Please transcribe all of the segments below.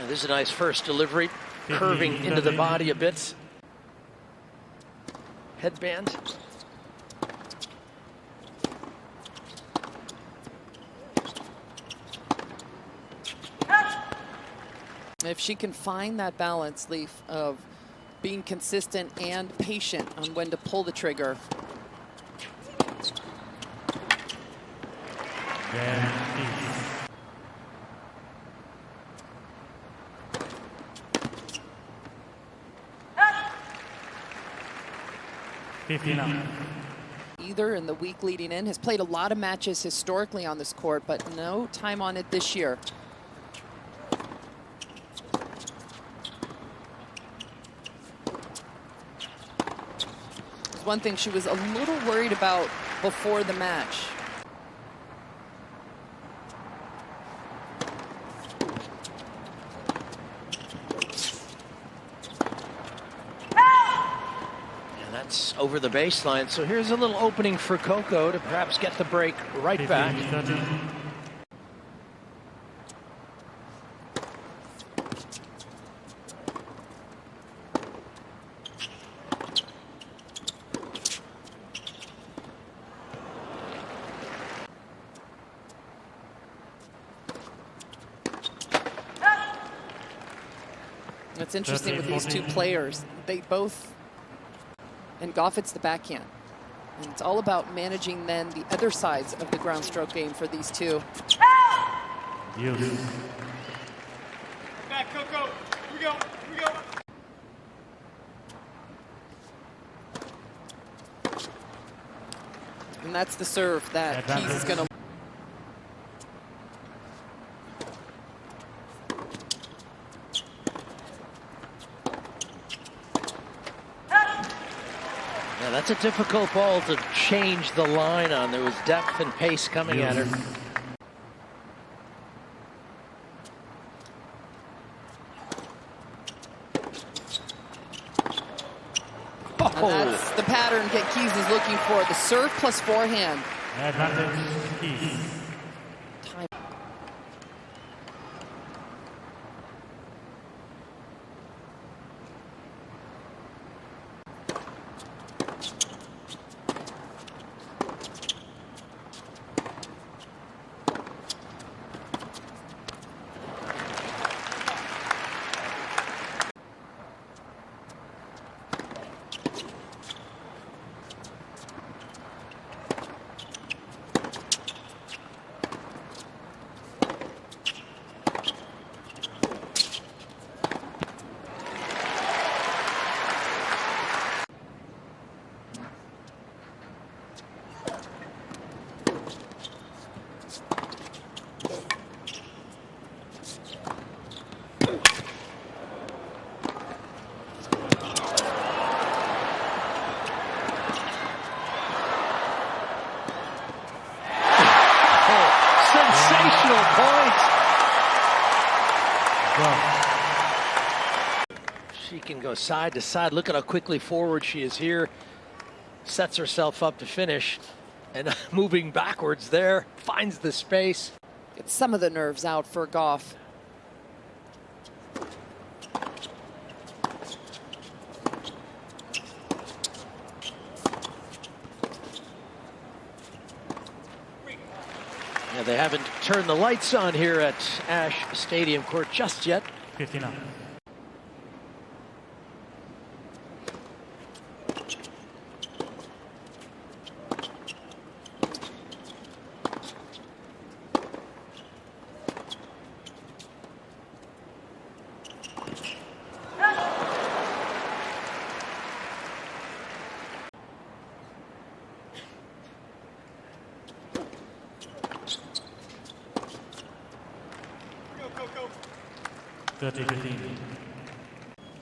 Yeah, this is a nice first delivery, curving into the body a bit. Headband. If she can find that balance, Leaf, of being consistent and patient on when to pull the trigger. Either in the week leading in, has played a lot of matches historically on this court, but no time on it this year. One thing she was a little worried about before the match. And that's over the baseline. So here's a little opening for Coco to perhaps get the break right back. It's interesting with these two players. They both, and Gauff, it's the backhand. And it's all about managing then the other sides of the ground stroke game for these two. Back, Coco. Here we go. Here we go. And that's the serve that Keys is going to. That's a difficult ball to change the line on. There was depth and pace coming at her. And that's the pattern that Keys is looking for. The serve plus forehand. Advantage Keys. Time. Sensational point. She can go side to side. Look at how quickly forward she is here. Sets herself up to finish. And moving backwards there, finds the space. Gets some of the nerves out for Gauff. Yeah, they haven't turned the lights on here at Ash Stadium Court just yet. 59.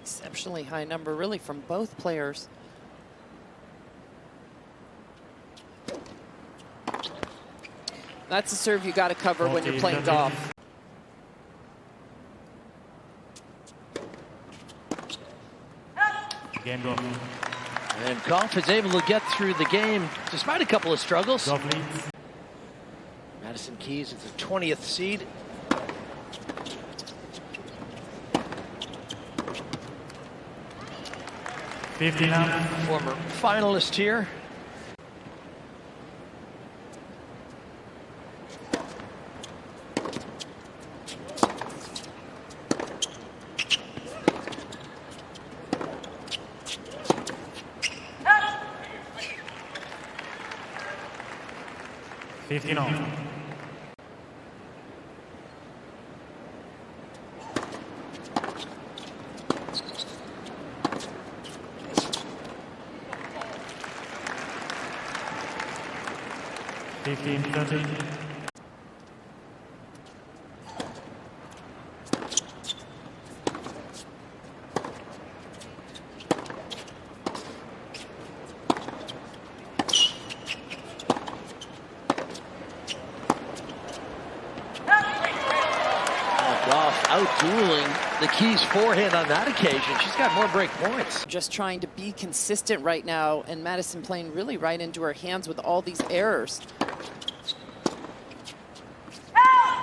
Exceptionally high number, really, from both players. That's a serve you got to cover when you're playing golf. And Gauff is able to get through the game despite a couple of struggles. Madison Keys is the 20th seed. 59. Former finalist here. Gauff out-dueling the Keys forehand on that occasion. She's got more break points. Just trying to be consistent right now, and Madison playing really right into her hands with all these errors.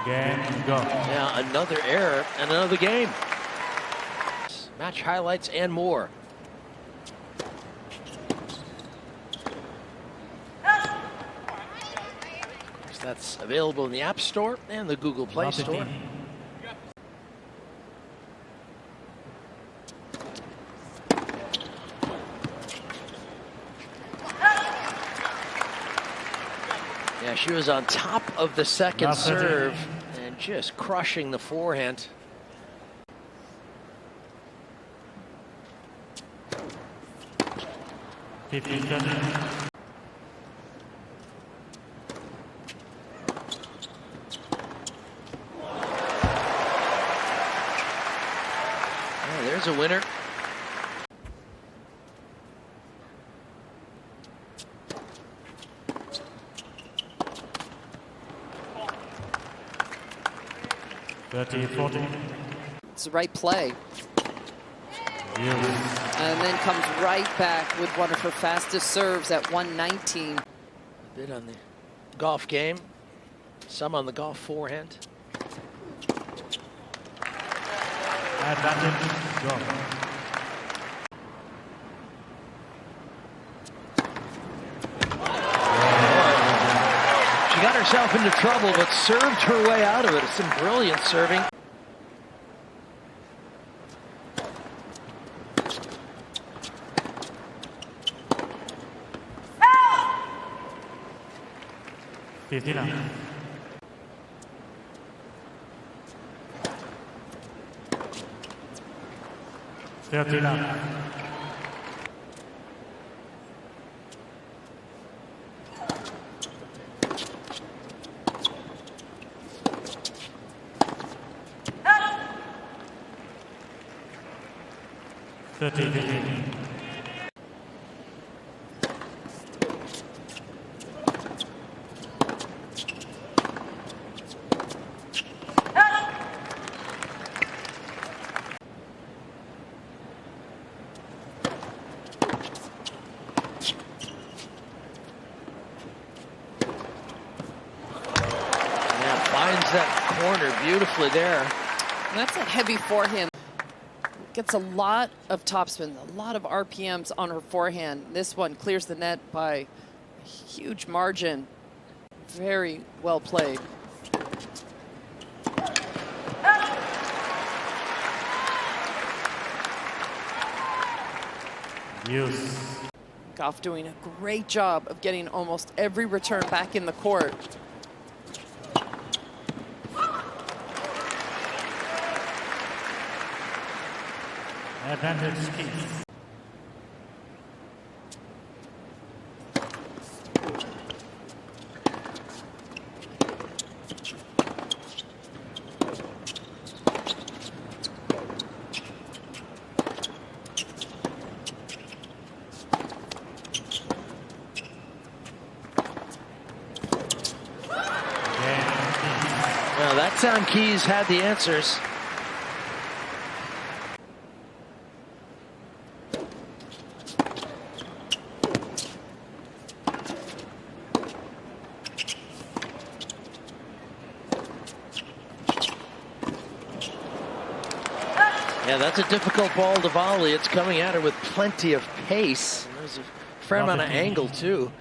Game, go. Yeah, another error and another game. Match highlights and more. Of course, that's available in the App Store and the Google Play Store. Yeah, she was on top of the second serve and just crushing the forehand. Oh, there's a winner. It's the right play. And then comes right back with one of her fastest serves at 119. A bit on the Gauff game, some on the Gauff forehand. Advantage, go. She got herself into trouble, but served her way out of it. Some brilliant serving. Finds that corner beautifully there. And that's a heavy forehand. Gets a lot of topspin, a lot of RPMs on her forehand. This one clears the net by a huge margin. Very well played. Gauff doing a great job of getting almost every return back in the court. Advantage Keys. Well, that time Keys had the answers. Yeah, that's a difficult ball to volley. It's coming at her with plenty of pace. And there's a fair amount of angle, too.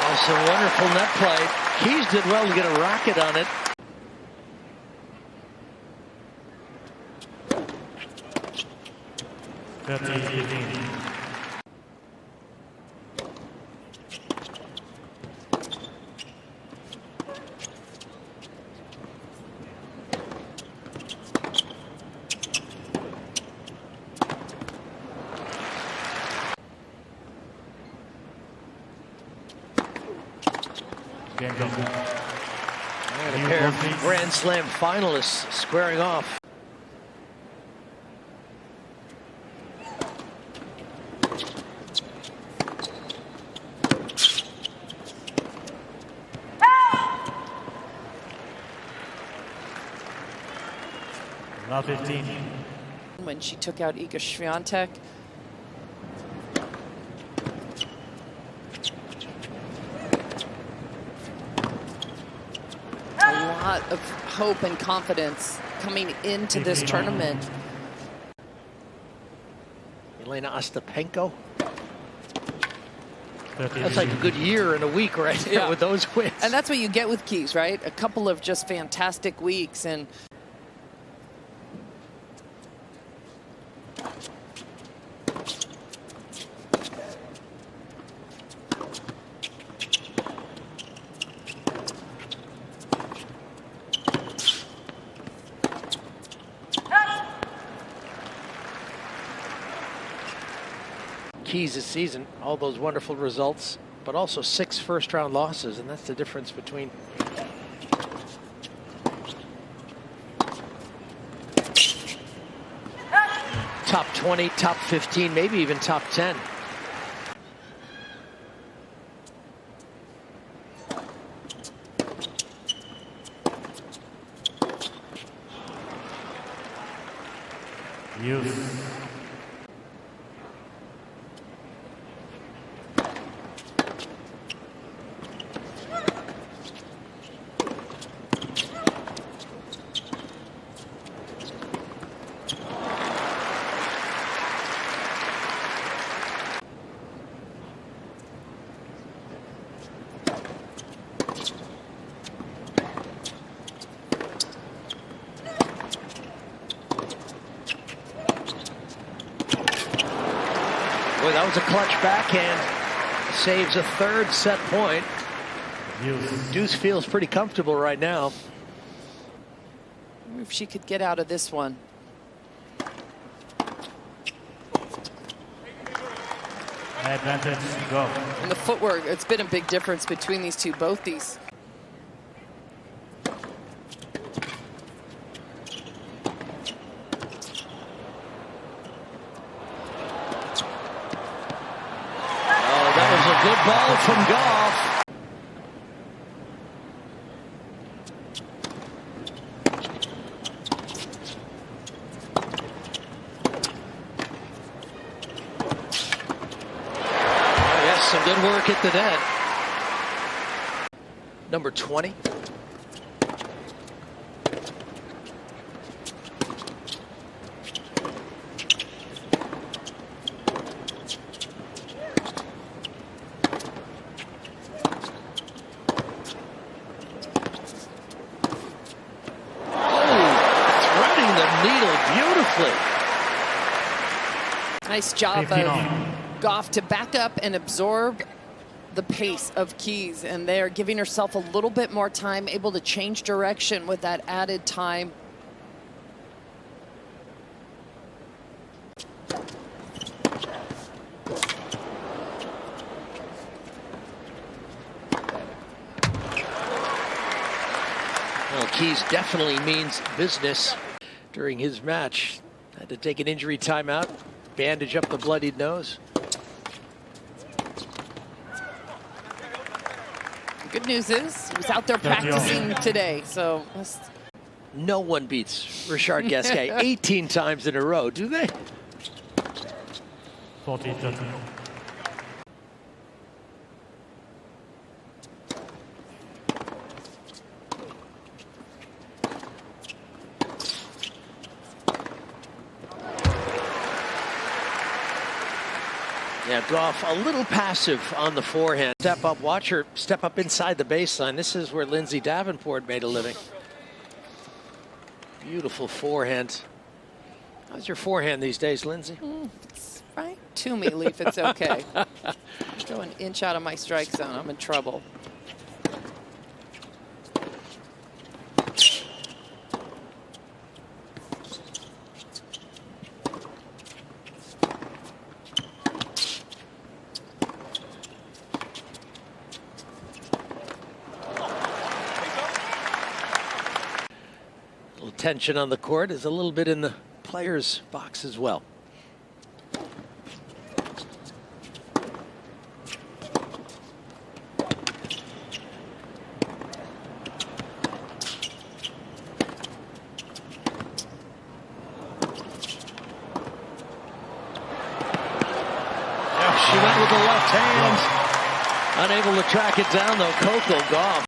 Also, wonderful net play. Keys did well to get a rocket on it. And a pair of Grand Slam finalists squaring off. Now 15. When she took out Iga Swiatek. A lot of hope and confidence coming into this tournament. Elena Ostapenko. That's like a good year and a week right there with those wins. And that's what you get with Keys, right? A couple of just fantastic weeks. And Keys this season, all those wonderful results, but also 6 first-round losses, and that's the difference between top 20, top 15, maybe even top 10. Boy, that was a clutch backhand. Saves a third set point. Deuce feels pretty comfortable right now. if she could get out of this one. Advantage, go. And the footwork, it's been a big difference between these two, both these. Good ball from Gauff. Oh, yes, some good work at the net. Number 20. Nice job of Gauff to back up and absorb the pace of Keys, and they're giving herself a little bit more time, able to change direction with that added time. Well, Keys definitely means business during his match. Had to take an injury timeout. Bandage up the bloodied nose. Good news is he was out there practicing today, so No one beats Richard Gasquet 18 times in a row, do they? 14-13. Yeah, Gauff a little passive on the forehand. Step up, watch her step up inside the baseline. This is where Lindsay Davenport made a living. Beautiful forehand. How's your forehand these days, Lindsay? It's right to me, Leaf. It's okay. Go an inch out of my strike zone, I'm in trouble. Tension on the court is a little bit in the players' box as well. She went with the left hand. Unable to track it down though, Coco Gauff.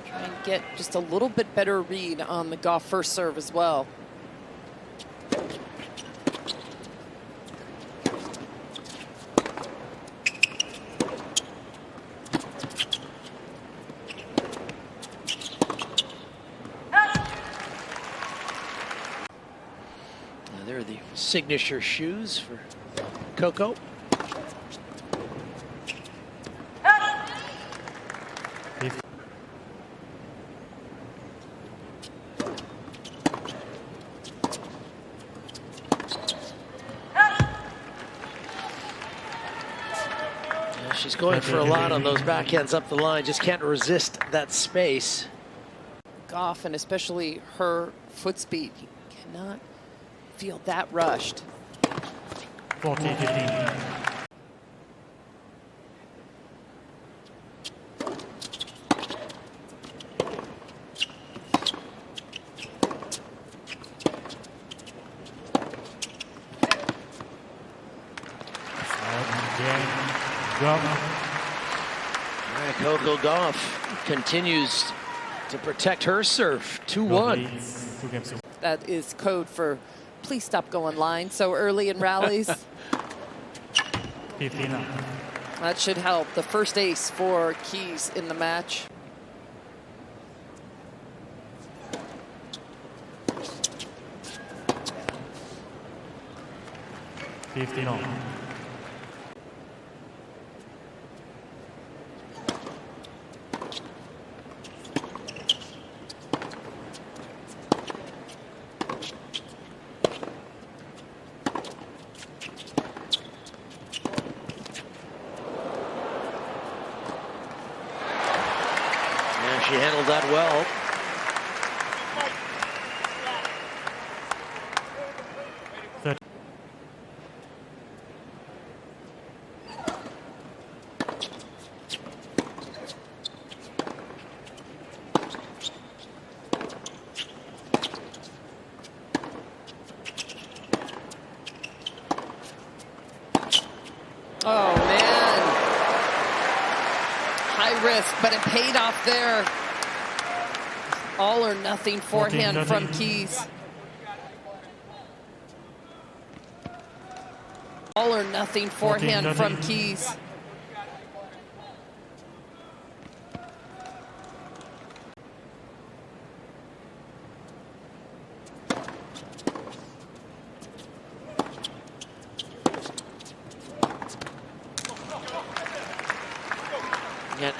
Try and get just a little bit better read on the Gauff first serve as well. They're the signature shoes for Coco. Yeah, she's going for a lot on those backhands up the line, just can't resist that space. Gauff, and especially her foot speed, you cannot feel that rushed. 14-15. Coco Gauff continues to protect her serve. 2-1. That is code for please stop going line so early in rallies. 15. That should help. The first ace for Keys in the match. She handled that well. Oh, man. High risk, but it paid off there. All or nothing forehand from Keys. All or nothing forehand from Keys.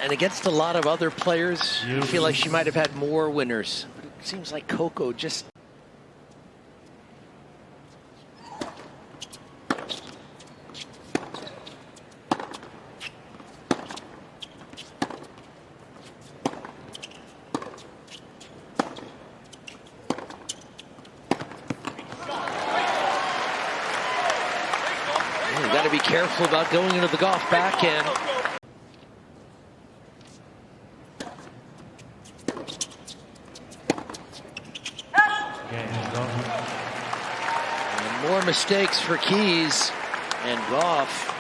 And against a lot of other players, you feel like she might have had more winners. But it seems like Coco just... You've got to be careful about going into the Gauff backhand. And more mistakes for Keys and Gauff.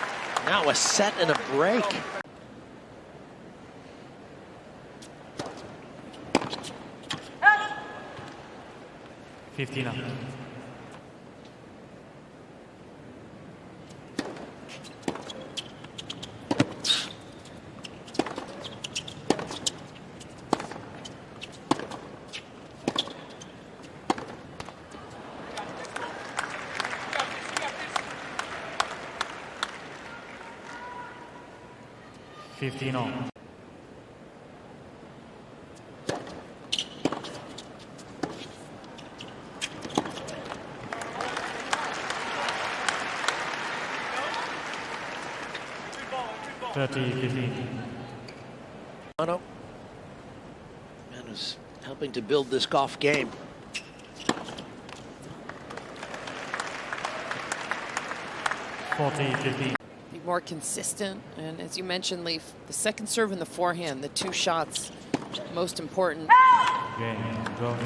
Now a set and a break. $15 up. $15 on. $30-15. And is helping to build this Gauff game. $40-15. Be more consistent, and as you mentioned, Leaf, the second serve and the forehand, the two shots, most important. Game, go.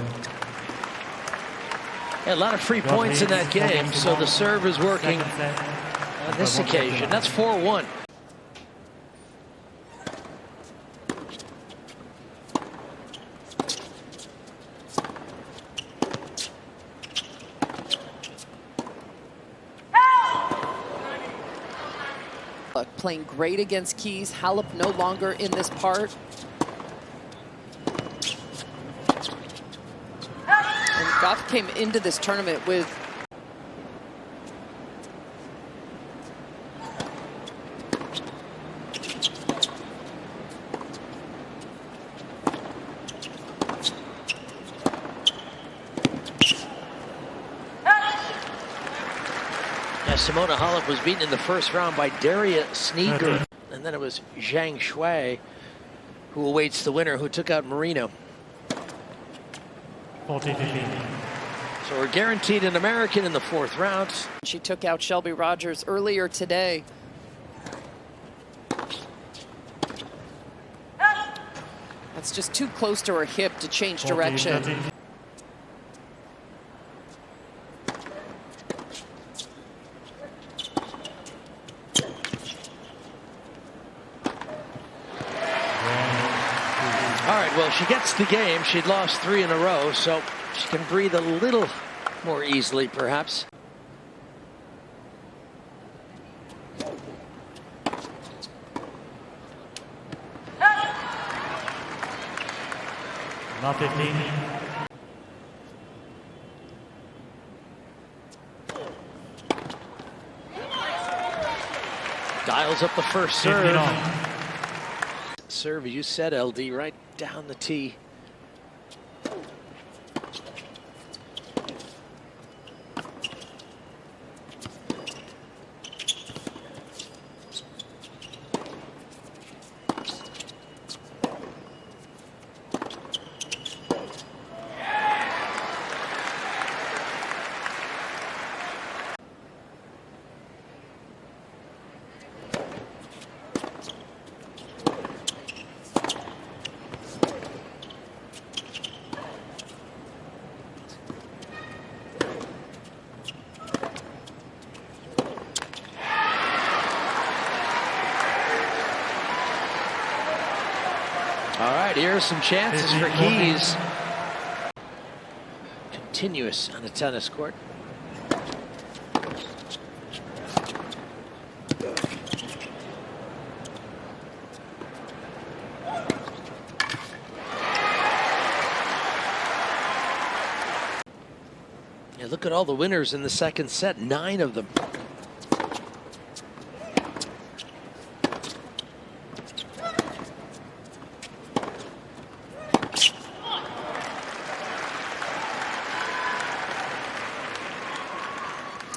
Yeah, a lot of free points in that game, so the serve is working on this occasion. That's 4-1. Playing great against Keys. Halep no longer in this part. And Gauff came into this tournament with Simona Halep was beaten in the first round by Daria Sneaker. And then it was Zhang Shui who awaits the winner, who took out Marino. 40-15. So we're guaranteed an American in the fourth round. she took out Shelby Rogers earlier today. That's just too close to her hip to change direction. 40-13. All right, well, she gets the game. She'd lost 3 in a row, so she can breathe a little more easily, perhaps. Not 15. Dials up the first 15 serve. on. Serve, you said, LD, right down the tee. All right, here are some chances for Keys. Continuous on the tennis court. Yeah, look at all the winners in the second set, 9 of them.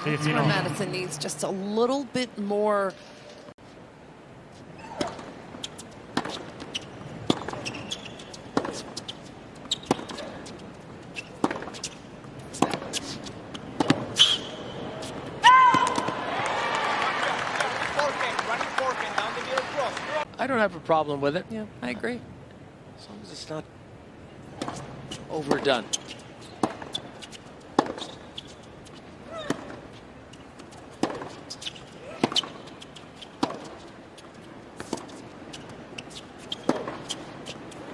That's 15 where all. Madison needs just a little bit more. I don't have a problem with it, Yeah, I agree. as long as it's not overdone.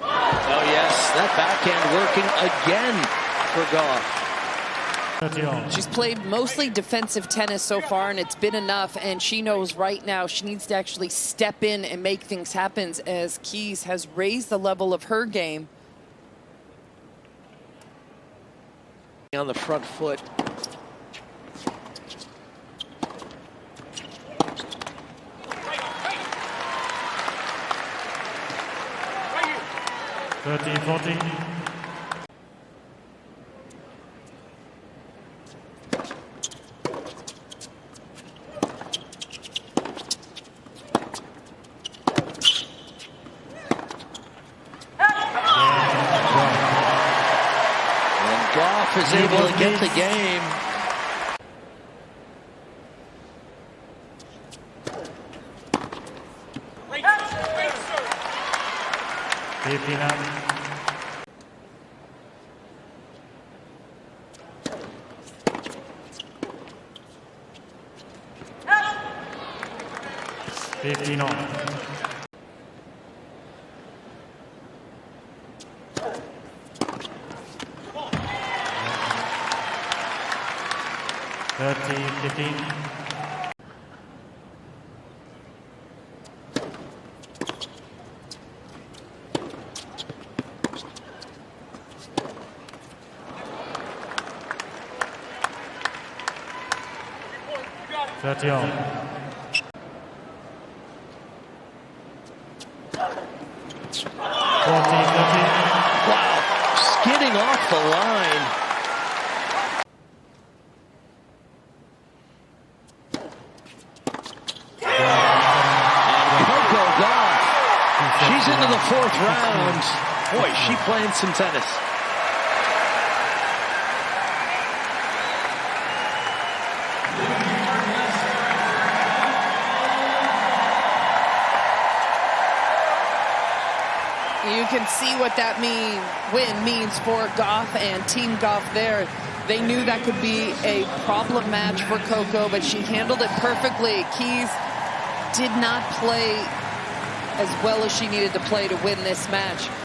Oh yes, that backhand working again for Gauff. 30 all. She's played mostly defensive tennis so far, and it's been enough. And she knows right now she needs to actually step in and make things happen, as Keys has raised the level of her game. On the front foot. Right here. 30-40. Gauff is able to get the game. Right, right, sir. 59. Fifteen all. Thirty, 15. You got it. 30 all. 40, 30. Wow, skidding off the line. And Coco Gauff, she's into the fourth round. Boy, she playing some tennis. You can see what that win means for Gauff and Team Gauff there. They knew that could be a problem match for Coco, but she handled it perfectly. Keys did not play as well as she needed to play to win this match.